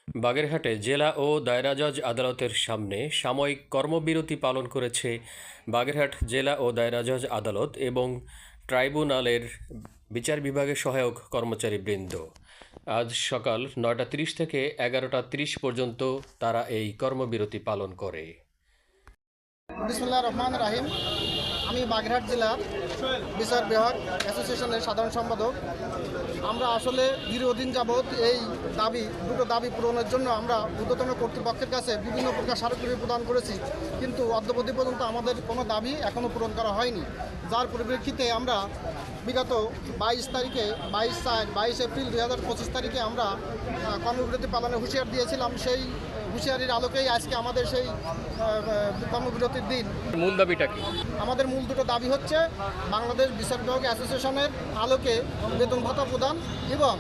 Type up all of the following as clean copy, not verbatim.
বাগেরহাটে জেলা ও দায়রা জজ আদালতের সামনে সাময়িক কর্মবিরতি পালন করেছে বাগেরহাট জেলা ও দায়রা জজ আদালত এবং ট্রাইব্যুনালের বিচার বিভাগের সহায়ক কর্মচারীবৃন্দ। আজ সকাল ৯:৩০ থেকে ১১:৩০ পর্যন্ত তারা এই কর্মবিরতি পালন করে। বিসমুল্লাহ রহমান রাহিম। আমি বাগেরহাট জেলার বিচার বিভাগ অ্যাসোসিয়েশনের সাধারণ সম্পাদক। আমরা আসলে দীর্ঘদিন যাবৎ এই দুটো দাবি পূরণের জন্য আমরা ঊর্ধ্বতন কর্তৃপক্ষের কাছে বিভিন্ন প্রকার স্মারকলিপি প্রদান করেছি, কিন্তু অদ্যাবধি পর্যন্ত আমাদের কোনো দাবি এখনও পূরণ করা হয়নি। যার পরিপ্রেক্ষিতে আমরা বিগত 22 এপ্রিল 2025 তারিখে আমরা কর্মবিরতি পালনের হুঁশিয়ার দিয়েছিলাম। সেই হুঁশিয়ারির আলোকেই আজকে আমাদের সেই কর্মবিরতির দিন। মূল দাবিটা কি? আমাদের মূল দুটো দাবি হচ্ছে বাংলাদেশ বিচার বিভাগ অ্যাসোসিয়েশনের আলোকে বেতন ভাতা প্রদান এবং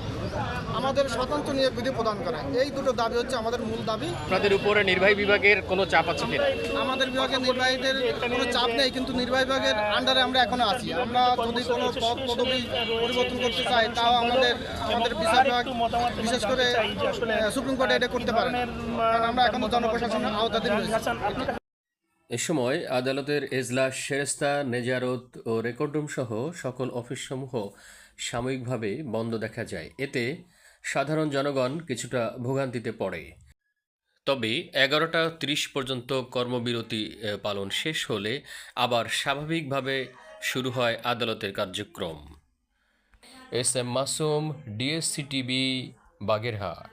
আমাদের স্বতন্ত্র নিয়োগ বিধি প্রদান করা। এই দুটো দাবি হচ্ছে আমাদের মূল দাবি। আপনাদের উপরে নির্বাহী বিভাগের কোনো চাপ আছে কিনা? আমাদের বিভাগের নির্বাহীদের কোনো চাপ নেই, কিন্তু নির্বাহী বিভাগের আন্ডারে আমরা এখনো আছি। আমরা যদি কোনো পদ পদবি পরিবর্তন করতে চাই, তাও আমাদের বিচার বিভাগ, বিশেষ করে সুপ্রিম কোর্টে এটা করতে পারে, কারণ আমরা এখনো জনপ্রশাসনের আওতাধীন রয়েছি। এ সময় আদালতের এজলাস, সেরেস্তা, নেজারত ও রেকর্ড রুম সহ সকল অফিসসমূহ সাময়িকভাবে বন্ধ দেখা যায়। এতে সাধারণ জনগণ কিছুটা ভোগান্তিতে পড়ে। তবে ১১:৩০ পর্যন্ত কর্মবিরতি পালন শেষ হলে আবার স্বাভাবিকভাবে শুরু হয় আদালতের কার্যক্রম। S M Masum, DSC TV, Bagerhat.